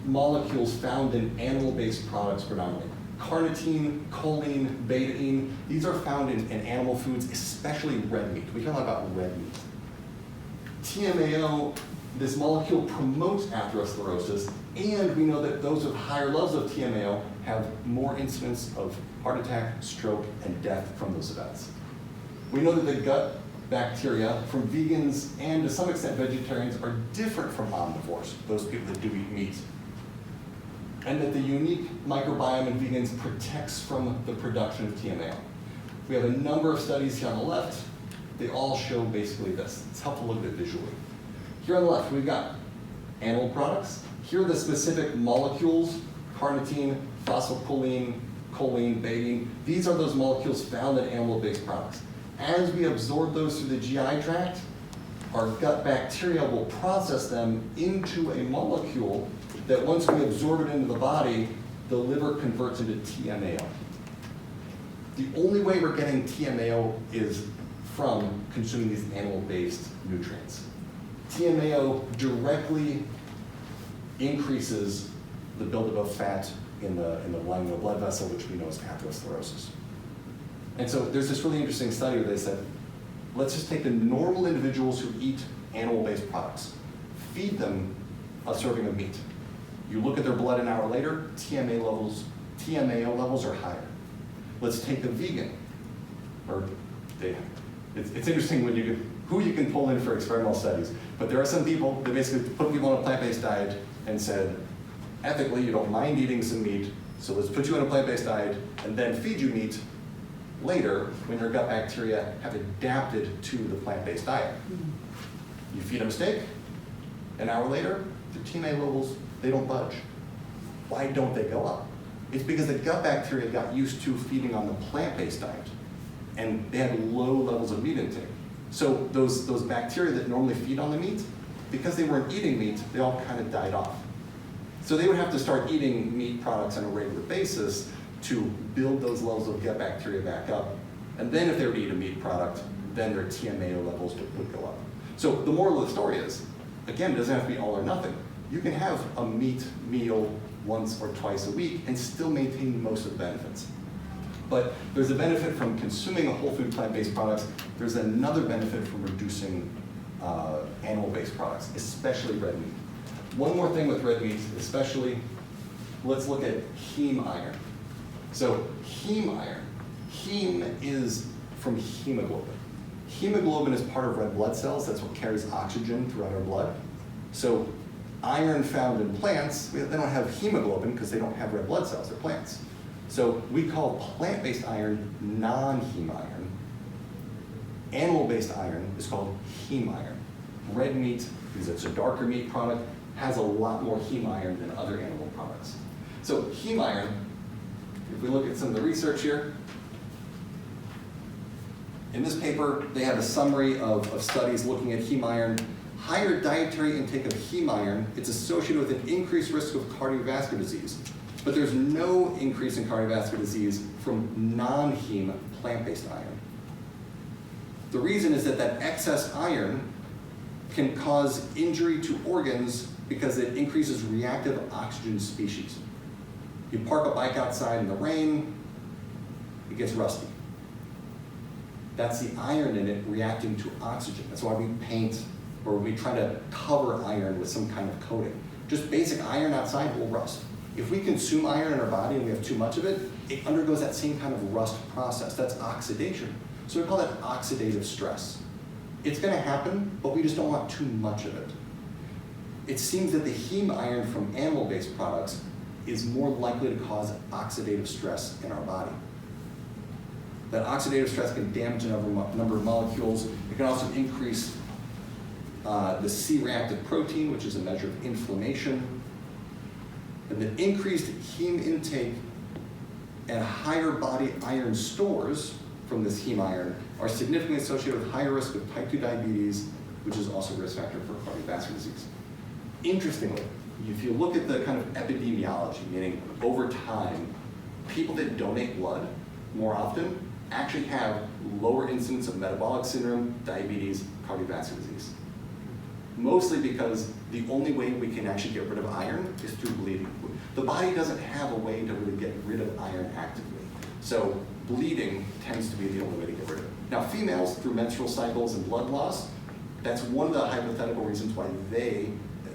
molecules found in animal-based products predominantly. Carnitine, choline, betaine, these are found in animal foods, especially red meat. We hear a lot about red meat. TMAO, this molecule promotes atherosclerosis, and we know that those with higher levels of TMAO have more incidence of heart attack, stroke, and death from those events. We know that the gut bacteria from vegans and to some extent vegetarians are different from omnivores, those people that do eat meat. And that the unique microbiome in vegans protects from the production of TMAO. We have a number of studies here on the left. They all show basically this. It's helpful to look at it visually. Here on the left, we've got animal products. Here are the specific molecules: carnitine, phosphocholene, choline, betaine. These are those molecules found in animal-based products. As we absorb those through the GI tract, our gut bacteria will process them into a molecule that once we absorb it into the body, the liver converts into TMAO. The only way we're getting TMAO is from consuming these animal-based nutrients. TMAO directly increases the buildup of fat in the lining of the blood vessel, which we know is atherosclerosis. And so there's this really interesting study where they said, let's just take the normal individuals who eat animal-based products, feed them a serving of meat. You look at their blood an hour later, TMAO levels are higher. Let's take the vegan, it's interesting when who you can pull in for experimental studies, but there are some people that basically put people on a plant-based diet and said, ethically, you don't mind eating some meat, so let's put you on a plant-based diet and then feed you meat later when your gut bacteria have adapted to the plant-based diet. You feed them a steak, an hour later, the TMA levels, they don't budge. Why don't they go up? It's because the gut bacteria got used to feeding on the plant-based diet, and they had low levels of meat intake. So those bacteria that normally feed on the meat, because they weren't eating meat, they all kind of died off. So they would have to start eating meat products on a regular basis to build those levels of gut bacteria back up. And then if they were to eat a meat product, then their TMAO levels would go up. So the moral of the story is, again, it doesn't have to be all or nothing. You can have a meat meal once or twice a week and still maintain most of the benefits. But there's a benefit from consuming a whole food plant-based products. There's another benefit from reducing animal-based products, especially red meat. One more thing with red meat, especially, let's look at heme iron. So heme iron, heme is from hemoglobin. Hemoglobin is part of red blood cells. That's what carries oxygen throughout our blood. So iron found in plants, they don't have hemoglobin because they don't have red blood cells, they're plants. So we call plant-based iron non-heme iron. Animal-based iron is called heme iron. Red meat, because it's a darker meat product, has a lot more heme iron than other animal products. So heme iron, if we look at some of the research here, in this paper, they have a summary of studies looking at heme iron. Higher dietary intake of heme iron, it's associated with an increased risk of cardiovascular disease. But there's no increase in cardiovascular disease from non-heme plant-based iron. The reason is that excess iron can cause injury to organs because it increases reactive oxygen species. You park a bike outside in the rain, it gets rusty. That's the iron in it reacting to oxygen. That's why we paint or we try to cover iron with some kind of coating. Just basic iron outside will rust. If we consume iron in our body and we have too much of it, it undergoes that same kind of rust process. That's oxidation. So we call that oxidative stress. It's going to happen, but we just don't want too much of it. It seems that the heme iron from animal-based products is more likely to cause oxidative stress in our body. That oxidative stress can damage a number of molecules. It can also increase the C-reactive protein, which is a measure of inflammation. And the increased heme intake and higher body iron stores from this heme iron are significantly associated with higher risk of type 2 diabetes, which is also a risk factor for cardiovascular disease. Interestingly, if you look at the kind of epidemiology, meaning over time, people that donate blood more often actually have lower incidence of metabolic syndrome, diabetes, cardiovascular disease. Mostly because the only way we can actually get rid of iron is through bleeding. The body doesn't have a way to really get rid of iron actively. So bleeding tends to be the only way to get rid of it. Now females, through menstrual cycles and blood loss, that's one of the hypothetical reasons why they,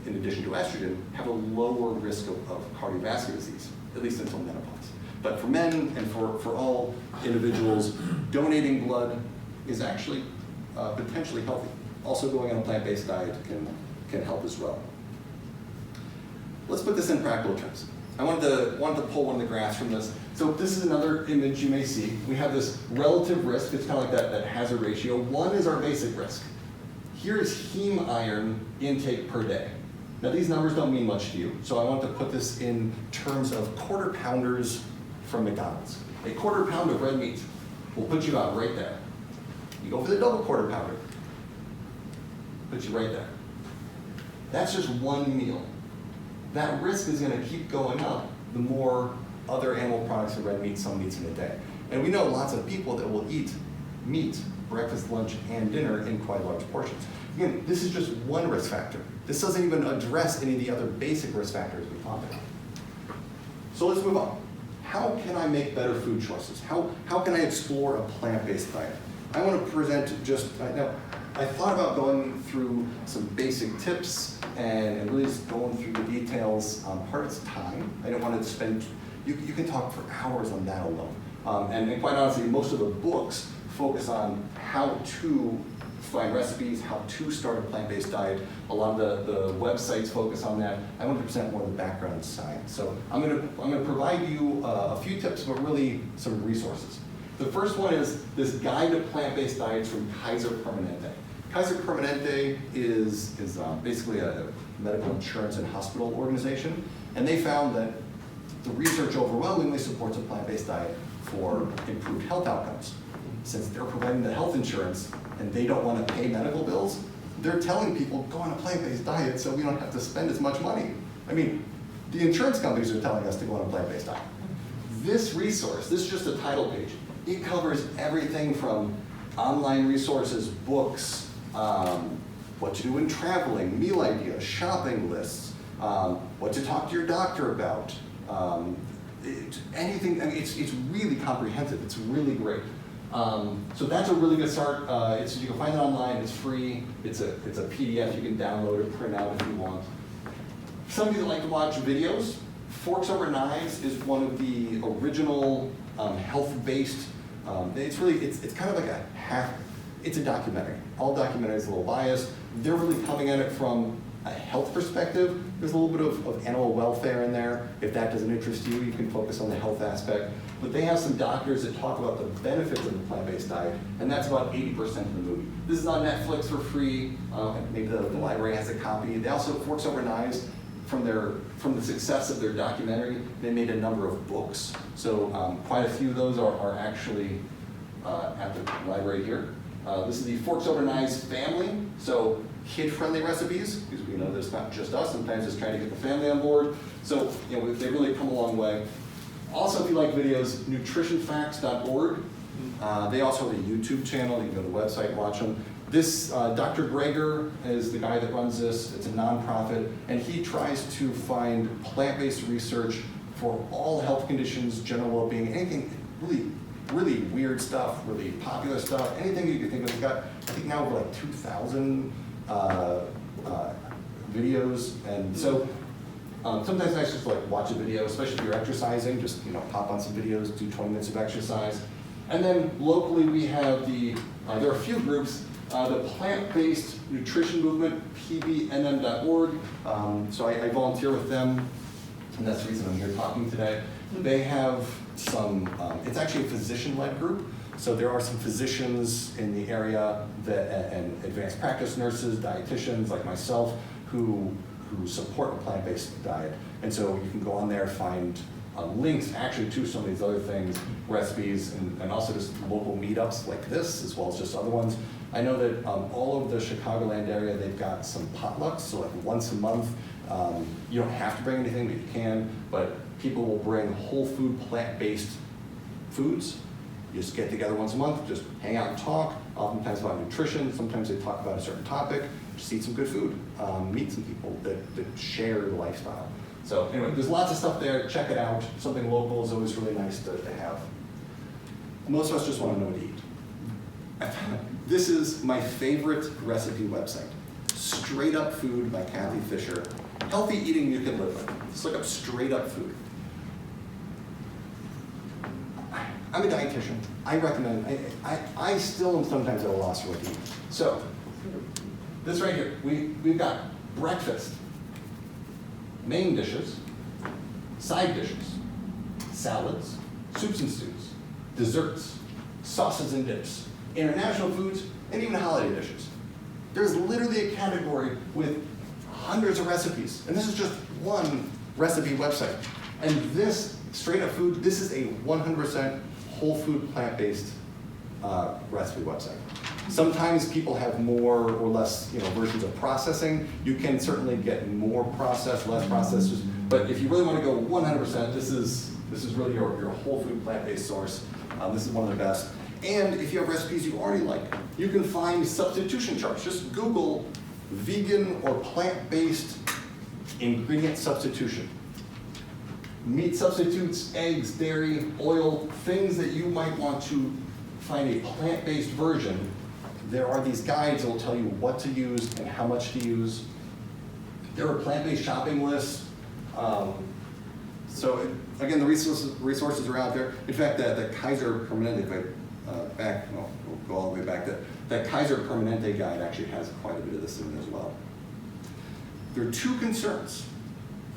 in addition to estrogen, have a lower risk of cardiovascular disease, at least until menopause. But for men and for all individuals, donating blood is actually potentially healthy. Also going on a plant-based diet can help as well. Let's put this in practical terms. I wanted to pull one of the graphs from this. So this is another image you may see. We have this relative risk. It's kind of like that hazard ratio. 1 is our basic risk. Here's heme iron intake per day. Now these numbers don't mean much to you, so I want to put this in terms of quarter pounders from McDonald's. A quarter pound of red meat will put you about right there. You go for the double quarter pounder, puts you right there. That's just one meal. That risk is going to keep going up the more other animal products and red meat someone eats in a day. And we know lots of people that will eat meat, breakfast, lunch, and dinner in quite large portions. Again, this is just one risk factor. This doesn't even address any of the other basic risk factors we talked about. So let's move on. How can I make better food choices? How can I explore a plant-based diet? I want to present just, now, I thought about going through some basic tips and really just going through the details. Part of it's time. I don't want to spend, you can talk for hours on that alone. And quite honestly, most of the books focus on how to find recipes, how to start a plant-based diet. A lot of the websites focus on that. I want to present more of the background science. So I'm going to provide you a few tips, but really some resources. The first one is this guide to plant-based diets from Kaiser Permanente. Kaiser Permanente is basically a medical insurance and hospital organization, and they found that the research overwhelmingly supports a plant-based diet for improved health outcomes. Since they're providing the health insurance and they don't want to pay medical bills, they're telling people, go on a plant-based diet so we don't have to spend as much money. I mean, the insurance companies are telling us to go on a plant-based diet. This resource, this is just a title page, it covers everything from online resources, books, what to do when traveling, meal ideas, shopping lists, what to talk to your doctor about, anything. I mean, it's really comprehensive. It's really great. So that's a really good start. You can find it online. It's free. It's a PDF. You can download it, print out if you want. Some of you that like to watch videos, Forks Over Knives is one of the original health-based. It's kind of like it's a documentary. All documentaries are a little biased. They're really coming at it from a health perspective. There's a little bit of animal welfare in there. If that doesn't interest you, you can focus on the health aspect. But they have some doctors that talk about the benefits of the plant-based diet, and that's about 80% of the movie. This is on Netflix for free. Maybe the library has a copy. They also, Forks Over Knives, from the success of their documentary, they made a number of books. So quite a few of those are actually at the library here. This is the Forks Over Knives family. So kid-friendly recipes, because we know that it's not just us. Sometimes it's trying to get the family on board. So they really come a long way. Also, if you like videos, nutritionfacts.org. They also have a YouTube channel. You can go to the website and watch them. This, Dr. Greger is the guy that runs this. It's a nonprofit, and he tries to find plant-based research for all health conditions, general well-being, anything really weird stuff, really popular stuff, anything you can think of. He's got, I think now over like 2,000 videos, and so sometimes it's nice just to like watch a video, especially if you're exercising, just pop on some videos, do 20 minutes of exercise. And then locally we have there are a few groups, the Plant-Based Nutrition Movement, pbnm.org. So I volunteer with them, and that's the reason I'm here talking today. They have some, it's actually a physician-led group. So there are some physicians in the area and advanced practice nurses, dietitians like myself, who support a plant-based diet. And so you can go on there, find links actually to some of these other things, recipes, and also just local meetups like this, as well as just other ones. I know that all over the Chicagoland area, they've got some potlucks, so like once a month. You don't have to bring anything, but you can, but people will bring whole food, plant-based foods. You just get together once a month, just hang out and talk, oftentimes about nutrition. Sometimes they talk about a certain topic, just eat some good food, meet some people that share the lifestyle. So anyway, there's lots of stuff there. Check it out. Something local is always really nice to have. Most of us just want to know what to eat. This is my favorite recipe website. Straight Up Food by Kathy Fisher. Healthy eating you can live with. Just look up Straight Up Food. I'm a dietitian. I recommend, I still am sometimes at a loss for what to eat. So, this right here, we've got breakfast, main dishes, side dishes, salads, soups and stews, desserts, sauces and dips, international foods, and even holiday dishes. There's literally a category with hundreds of recipes, and this is just one recipe website. And this straight up food, this is a 100% whole food plant-based recipe website. Sometimes people have more or less, versions of processing. You can certainly get more processed, less processed, but if you really want to go 100%, this is really your whole food plant-based source. This is one of the best. And if you have recipes you already like, you can find substitution charts. Just Google vegan or plant-based ingredient substitution. Meat substitutes, eggs, dairy, oil, things that you might want to find a plant-based version. There are these guides that will tell you what to use and how much to use. There are plant-based shopping lists. So again, the resources are out there. In fact, the Kaiser Permanente, we'll go all the way back, that Kaiser Permanente guide actually has quite a bit of this in it as well. There are two concerns.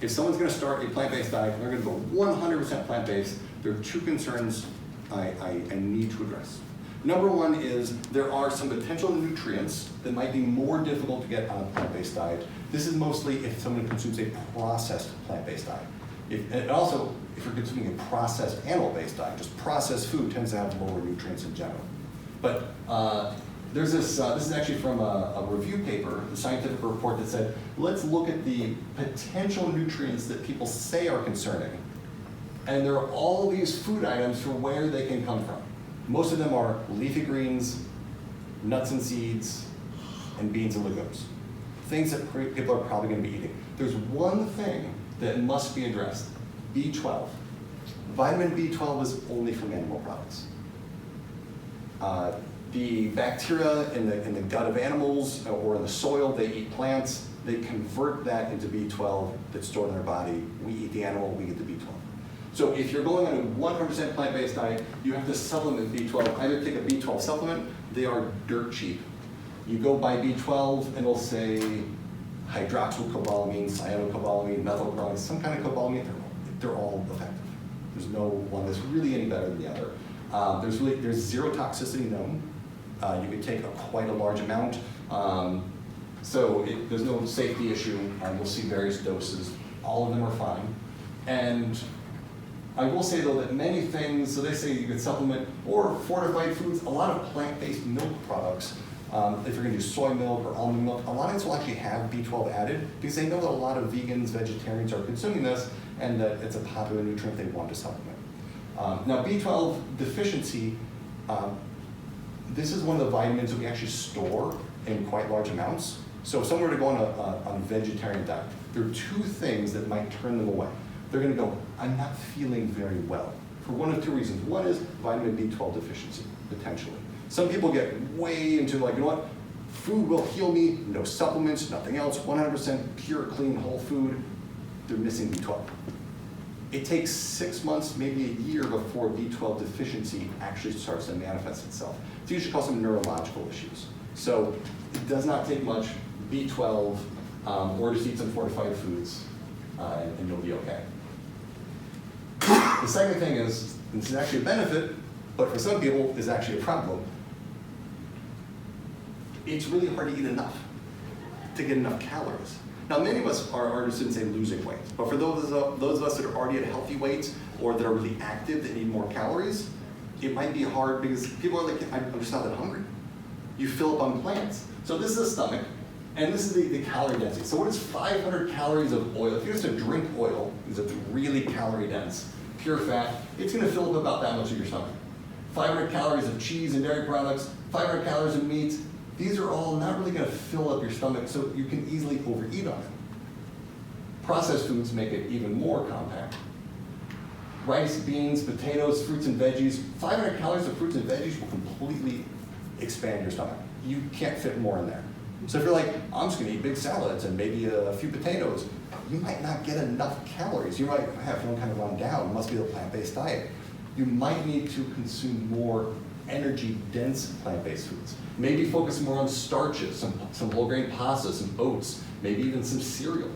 If someone's going to start a plant-based diet and they're going to go 100% plant-based, there are two concerns I need to address. Number one is there are some potential nutrients that might be more difficult to get on a plant-based diet. This is mostly if someone consumes a processed plant-based diet. And also, if you're consuming a processed animal-based diet, just processed food tends to have lower nutrients in general. But there's this is actually from a review paper, a scientific report that said, let's look at the potential nutrients that people say are concerning. And there are all these food items for where they can come from. Most of them are leafy greens, nuts and seeds, and beans and legumes. Things that people are probably going to be eating. There's one thing that must be addressed, B12. Vitamin B12 is only from animal products. The bacteria in the gut of animals or in the soil, they eat plants, they convert that into B12 that's stored in their body. We eat the animal, we get the B12. So if you're going on a 100% plant-based diet, you have to supplement B12. Either take a B12 supplement, they are dirt cheap. You go buy B12 and it'll say hydroxycobalamin, cyanocobalamin, methylcobalamin, some kind of cobalamin, they're all effective. There's no one that's really any better than the other. There's zero toxicity known. You can take quite a large amount. So there's no safety issue. You'll see various doses. All of them are fine. And I will say though that many things, so they say you can supplement or fortified foods, a lot of plant-based milk products, if you're going to do soy milk or almond milk, a lot of this will actually have B12 added because they know that a lot of vegans, vegetarians are consuming this and that it's a popular nutrient they want to supplement. Now B12 deficiency, this is one of the vitamins that we actually store in quite large amounts. So if someone were to go on a vegetarian diet, there are two things that might turn them away. They're going to go, I'm not feeling very well, for one of two reasons. One is vitamin B12 deficiency, potentially. Some people get way into like, you know what, food will heal me, no supplements, nothing else, 100% pure, clean, whole food. They're missing B12. It takes 6 months, maybe a year before B12 deficiency actually starts to manifest itself. It's usually called some neurological issues. So it does not take much B12 or just eat some fortified foods and you'll be okay. The second thing is, this is actually a benefit, but for some people, is actually a problem. It's really hard to eat enough, to get enough calories. Now, many of us are interested in, say, losing weight, but for those of us that are already at healthy weights or that are really active, that need more calories, it might be hard because people are like, I'm just not that hungry. You fill up on plants. So this is the stomach, and this is the calorie density. So what is 500 calories of oil? If you used to drink oil, because it's really calorie dense, pure fat, it's going to fill up about that much of your stomach. 500 calories of cheese and dairy products, 500 calories of meat, these are all not really going to fill up your stomach, so you can easily overeat on it. Processed foods make it even more compact. Rice, beans, potatoes, fruits and veggies, 500 calories of fruits and veggies will completely expand your stomach. You can't fit more in there. So if you're like, I'm just going to eat big salads and maybe a few potatoes, you might not get enough calories. You might have feeling kind of run down. It must be a plant-based diet. You might need to consume more energy-dense plant-based foods. Maybe focus more on starches, some whole-grain pasta, some oats, maybe even some cereal.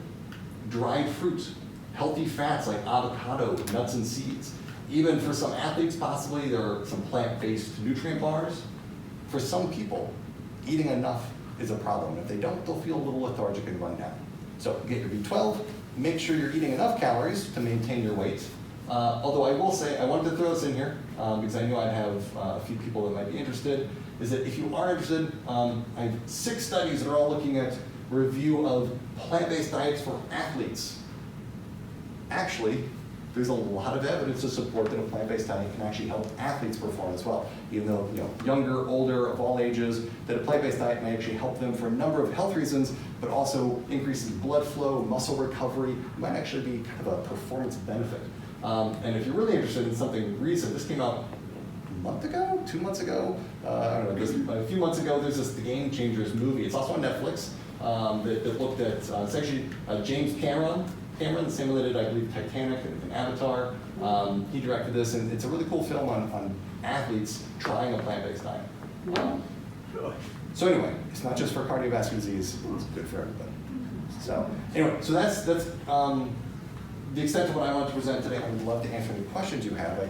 Dried fruit, healthy fats like avocado, nuts and seeds. Even for some athletes, possibly there are some plant-based nutrient bars. For some people, eating enough is a problem. If they don't, they'll feel a little lethargic and run down. So get your B12, make sure you're eating enough calories to maintain your weight. Although I will say, I wanted to throw this in here because I knew I'd have a few people that might be interested, is that if you are interested, I have 6 studies that are all looking at review of plant-based diets for athletes. Actually, there's a lot of evidence to support that a plant-based diet can actually help athletes perform as well. Even though, younger, older, of all ages, that a plant-based diet may actually help them for a number of health reasons, but also increases blood flow, muscle recovery, might actually be kind of a performance benefit. And if you're really interested in something recent, this came out a month ago, 2 months ago, I don't know, a few months ago, there's this The Game Changers movie. It's also on Netflix that looked at, it's actually James Cain, the same that did, I believe, Titanic and Avatar. He directed this, and it's a really cool film on athletes trying a plant-based diet. So anyway, it's not just for cardiovascular disease, it's good for everybody. So anyway, so that's the extent of what I want to present today. I would love to answer any questions you have.